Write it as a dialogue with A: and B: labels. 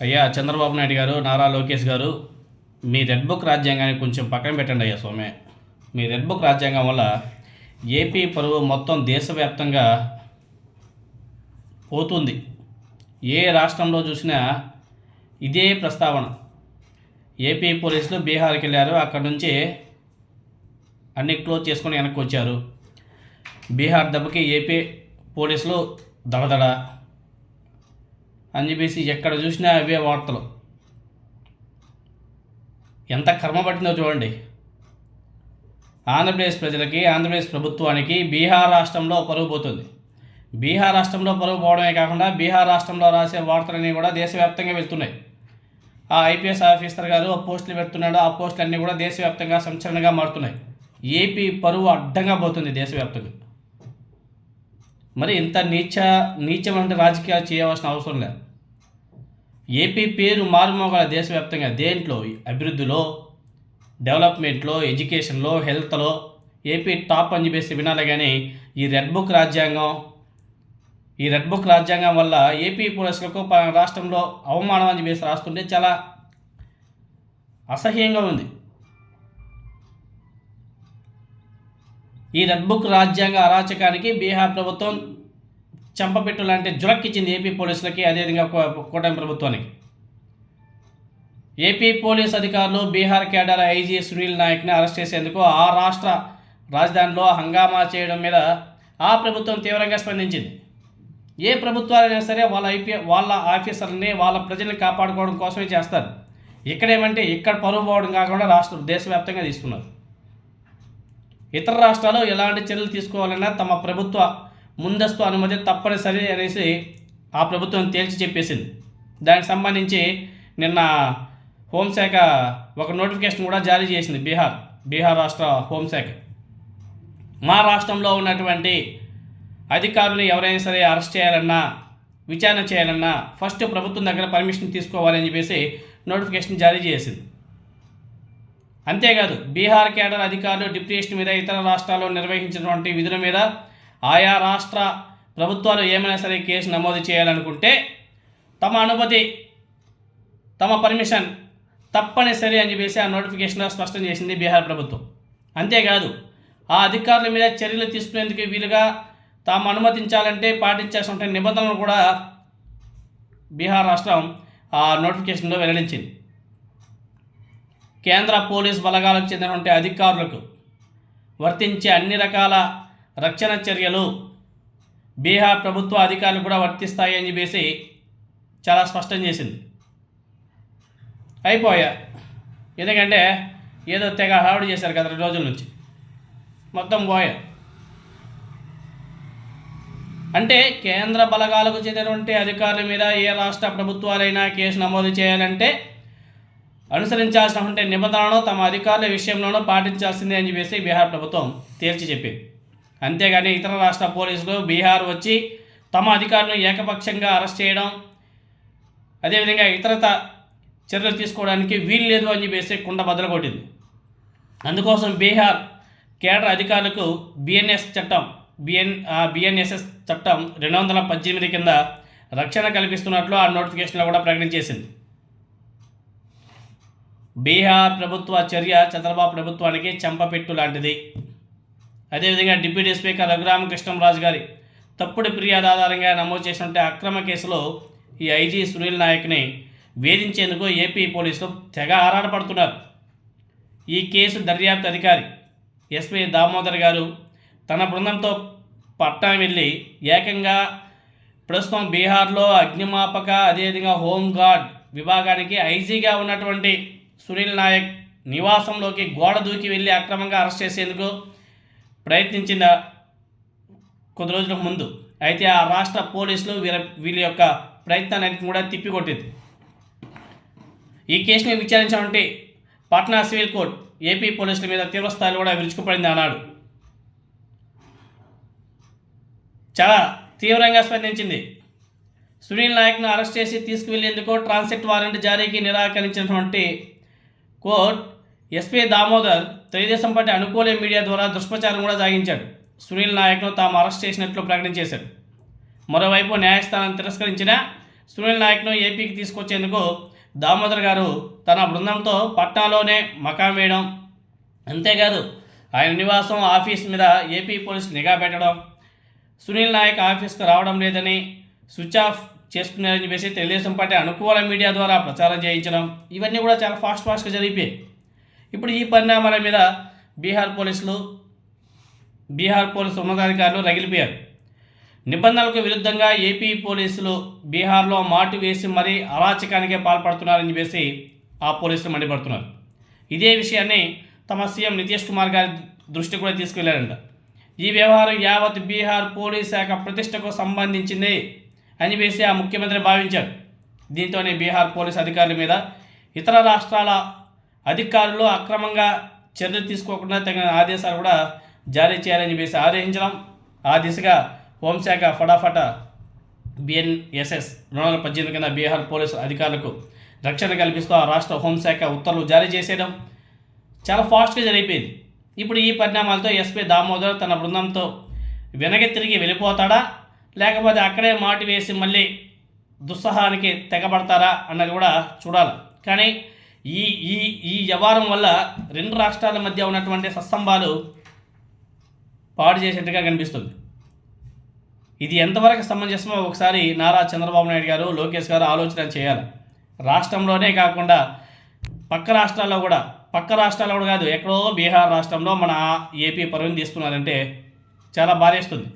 A: అయ్యా చంద్రబాబు నాయుడు గారు, నారా లోకేష్ గారు, మీ రెడ్ బుక్ రాజ్యాంగాన్ని కొంచెం పక్కన పెట్టండి అయ్యా సోమే. మీ రెడ్ బుక్ రాజ్యాంగం వల్ల ఏపీ పరువు మొత్తం దేశవ్యాప్తంగా పోతుంది. ఏ రాష్ట్రంలో చూసినా ఇదే ప్రస్తావన. ఏపీ పోలీసులు బీహార్కి వెళ్ళారు, అక్కడ నుంచి అన్ని క్లోజ్ చేసుకొని వెనక్కి వచ్చారు. బీహార్ దెబ్బకి ఏపీ పోలీసులు దడదడ అని చెప్పేసి ఎక్కడ చూసినా అవే వార్తలు. ఎంత కర్మ పట్టిందో చూడండి. ఆంధ్రప్రదేశ్ ప్రజలకి, ఆంధ్రప్రదేశ్ ప్రభుత్వానికి బీహార్ రాష్ట్రంలో పరువు పోతుంది. బీహార్ రాష్ట్రంలో పరువు పోవడమే కాకుండా బీహార్ రాష్ట్రంలో రాసే వార్తలన్నీ కూడా దేశవ్యాప్తంగా వెళ్తున్నాయి. ఆ ఐపీఎస్ ఆఫీసర్ గారు ఆ పోస్టులు పెడుతున్నాడు, ఆ పోస్టులు అన్నీ కూడా దేశవ్యాప్తంగా సంచలనంగా మారుతున్నాయి. ఏపీ పరువు అడ్డంగా పోతుంది దేశవ్యాప్తంగా. మరి ఇంత నీచమైన రాజకీయాలు చేయవలసిన అవసరం లేదు. ఏపీ పేరు మారుమోగాల దేశవ్యాప్తంగా. దేంట్లో? అభివృద్ధిలో, డెవలప్మెంట్లో, ఎడ్యుకేషన్లో, హెల్త్లో ఏపీ టాప్ అని చెప్పేసి వినాలి. కానీ ఈ రెడ్ బుక్ రాజ్యాంగం వల్ల ఏపీ పోలీసులకు రాష్ట్రంలో అవమానం అని చెప్పేసి రాస్తుంటే చాలా అసహ్యంగా ఉంది. ఈ రెడ్ బుక్ రాజ్యాంగ అరాచకానికి బీహార్ ప్రభుత్వం చెంపపెట్టు లాంటి జులక్కిచ్చింది ఏపీ పోలీసులకి, అదేవిధంగా కూటమి ప్రభుత్వానికి. ఏపీ పోలీస్ అధికారులు బీహార్ కేడర్ ఐజీ సునీల్ నాయక్ని అరెస్ట్ చేసేందుకు ఆ రాష్ట్ర రాజధానిలో హంగామా చేయడం మీద ఆ ప్రభుత్వం తీవ్రంగా స్పందించింది. ఏ ప్రభుత్వాలైనా సరే వాళ్ళ ఆఫీసర్ని, వాళ్ళ ప్రజల్ని కాపాడుకోవడం కోసమే చేస్తారు. ఇక్కడేమంటే ఇక్కడ పరువు పోవడం కాకుండా దేశవ్యాప్తంగా తీసుకున్నారు. ఇతర రాష్ట్రాలు ఎలాంటి చర్యలు తీసుకోవాలన్నా తమ ప్రభుత్వ ముందస్తు అనుమతి తప్పనిసరి అనేసి ఆ ప్రభుత్వం తేల్చి చెప్పేసింది. దానికి సంబంధించి నిన్న హోంశాఖ ఒక నోటిఫికేషన్ కూడా జారీ చేసింది. బీహార్ రాష్ట్ర హోంశాఖ మా రాష్ట్రంలో ఉన్నటువంటి అధికారులు ఎవరైనా సరే అరెస్ట్ చేయాలన్నా, విచారణ చేయాలన్నా ఫస్ట్ ప్రభుత్వం దగ్గర పర్మిషన్ తీసుకోవాలని చెప్పేసి నోటిఫికేషన్ జారీ చేసింది. అంతేకాదు బీహార్ కేడర్ అధికారులు డిప్యూటేషన్ మీద, ఇతర రాష్ట్రాల్లో నిర్వహించినటువంటి విధుల మీద ఆయా రాష్ట్ర ప్రభుత్వాలు ఏమైనా సరే కేసు నమోదు చేయాలనుకుంటే తమ అనుమతి, తమ పర్మిషన్ తప్పనిసరి అని చెప్పేసి ఆ నోటిఫికేషన్లో స్పష్టం చేసింది బీహార్ ప్రభుత్వం. అంతేకాదు ఆ అధికారుల మీద చర్యలు తీసుకునేందుకు వీలుగా తాము అనుమతించాలంటే పాటించాల్సిన నిబంధనలు కూడా బీహార్ రాష్ట్రం ఆ నోటిఫికేషన్లో వెల్లడించింది. కేంద్ర పోలీస్ బలగాలకు చెందినటువంటి అధికారులకు వర్తించే అన్ని రకాల రక్షణ చర్యలు బీహార్ ప్రభుత్వ అధికారులు కూడా వర్తిస్తాయి అని చెప్పేసి చాలా స్పష్టం చేసింది. అయిపోయా. ఎందుకంటే ఏదో తెగ హడావుడి చేశారు కదా 2 రోజుల నుంచి, మొత్తం పోయా. అంటే కేంద్ర బలగాలకు చెందినటువంటి అధికారుల మీద ఏ రాష్ట్ర ప్రభుత్వాలైనా కేసు నమోదు చేయాలంటే అనుసరించాల్సిన నిబంధనలను తమ అధికారుల విషయంలోనూ పాటించాల్సిందే అని చెప్పేసి బీహార్ ప్రభుత్వం తేల్చి చెప్పింది. అంతేగాని ఇతర రాష్ట్ర పోలీసులు బీహార్ వచ్చి తమ అధికారులను ఏకపక్షంగా అరెస్ట్ చేయడం, అదేవిధంగా ఇతరత చర్యలు తీసుకోవడానికి వీలు లేదు అని చెప్పేసి కుండ బద్దలు కొట్టింది. అందుకోసం బీహార్ కేడర్ అధికారులకు బిఎన్ఎస్ఎస్ చట్టం 218 కింద రక్షణ కల్పిస్తున్నట్లు ఆ నోటిఫికేషన్లో కూడా ప్రకటించేసింది. బీహార్ ప్రభుత్వ చర్య చంద్రబాబు ప్రభుత్వానికి చెంపపెట్టు లాంటిది. అదేవిధంగా డిప్యూటీ స్పీకర్ రఘురామకృష్ణంరాజు గారి తప్పుడు ఫిర్యాదు ఆధారంగా నమోదు చేసినట్టు అక్రమ కేసులో ఈ ఐజీ సునీల్ నాయక్ని వేధించేందుకు ఏపీ పోలీసులు తెగ ఆరాటపడుతున్నారు. ఈ కేసు దర్యాప్తు అధికారి ఎస్పీ దామోదర్ గారు తన బృందంతో పట్నం వెళ్ళి ఏకంగా ప్రస్తుతం బీహార్లో అగ్నిమాపక, అదేవిధంగా హోంగార్డ్ విభాగానికి ఐజీగా ఉన్నటువంటి సునీల్ నాయక్ నివాసంలోకి గోడ దూకి వెళ్ళి అక్రమంగా అరెస్ట్ చేసేందుకు ప్రయత్నించిన కొద్ది రోజులకు ముందు. అయితే ఆ రాష్ట్ర పోలీసులు వీళ్ళ యొక్క ప్రయత్నాన్ని కూడా తిప్పికొట్టింది. ఈ కేసుని విచారించినటువంటి పాట్నా సివిల్ కోర్టు ఏపీ పోలీసుల మీద తీవ్రస్థాయిలో కూడా విరుచుకుపడింది. అన్నాడు చాలా తీవ్రంగా స్పందించింది. సునీల్ నాయక్ను అరెస్ట్ చేసి తీసుకువెళ్లేందుకు ట్రాన్సిట్ వారెంట్ జారీకి నిరాకరించినటువంటి court SP Damodar Telugu Desam party అనుకూల మీడియా ద్వారా దుష్ప్రచారం కూడా సాగించాడు. సునీల్ నాయక్ను తాము అరెస్ట్ చేసినట్లు ప్రకటించేశాడు. మరోవైపు న్యాయస్థానం తిరస్కరించిన సునీల్ నాయక్ను ఏపీకి తీసుకొచ్చేందుకు దామోదర్ గారు తన బృందంతో పట్నాలోనే మకాం వేయడం, అంతేకాదు ఆయన నివాసం ఆఫీస్ మీద ఏపీ పోలీసులు నిఘా పెట్టడం, సునీల్ నాయక్ ఆఫీస్కు రావడం లేదని స్విచ్ ఆఫ్ చేసుకున్నారని చెప్పేసి తెలుగుదేశం పార్టీ అనుకూల మీడియా ద్వారా ప్రచారం చేయించడం, ఇవన్నీ కూడా చాలా ఫాస్ట్గా జరిగిపోయాయి. ఇప్పుడు ఈ పరిణామాల మీద బీహార్ పోలీసు ఉన్నతాధికారులు రగిలిపోయారు. నిబంధనలకు విరుద్ధంగా ఏపీ పోలీసులు బీహార్లో మాటు వేసి మరీ అరాచకానికే పాల్పడుతున్నారని చెప్పేసి ఆ పోలీసులు మండిపడుతున్నారు. ఇదే విషయాన్ని తమ సీఎం నితీష్ కుమార్ గారి దృష్టికి కూడా తీసుకెళ్లారంట. ఈ వ్యవహారం యావత్ బీహార్ పోలీస్ శాఖ ప్రతిష్టకు సంబంధించింది అని చెప్పేసి ఆ ముఖ్యమంత్రి భావించారు. దీంతోనే బీహార్ పోలీస్ అధికారుల మీద ఇతర రాష్ట్రాల అధికారులు అక్రమంగా చర్యలు తీసుకోకుండా తగిన ఆదేశాలు కూడా జారీ చేయాలని చెప్పేసి ఆదేశించడం, ఆ దిశగా హోంశాఖ ఫటాఫట బిఎన్ఎస్ఎస్ 2018 కింద బీహార్ పోలీసు అధికారులకు రక్షణ కల్పిస్తూ ఆ రాష్ట్ర హోంశాఖ ఉత్తర్వులు జారీ చేసేయడం చాలా ఫాస్ట్గా జరిగిపోయింది. ఇప్పుడు ఈ పరిణామాలతో ఎస్పీ దామోదర్ తన బృందంతో వెనక్కి తిరిగి వెళ్ళిపోతాడా, లేకపోతే అక్కడే మాటు వేసి మళ్ళీ దుస్సహానికి తెగబడతారా అన్నది కూడా చూడాలి. కానీ ఈ ఈ ఈ వ్యవహారం వల్ల రెండు రాష్ట్రాల మధ్య ఉన్నటువంటి సత్సంబాలు పాడు చేసేట్టుగా కనిపిస్తుంది. ఇది ఎంతవరకు సమంజసమో ఒకసారి నారా చంద్రబాబు నాయుడు గారు, లోకేష్ గారు ఆలోచన చేయాలి. రాష్ట్రంలోనే కాకుండా పక్క రాష్ట్రాల్లో కూడా కాదు, ఎక్కడో బీహార్ రాష్ట్రంలో మన ఏపీ పరువుని తీసుకున్నారంటే చాలా బాధేస్తుంది.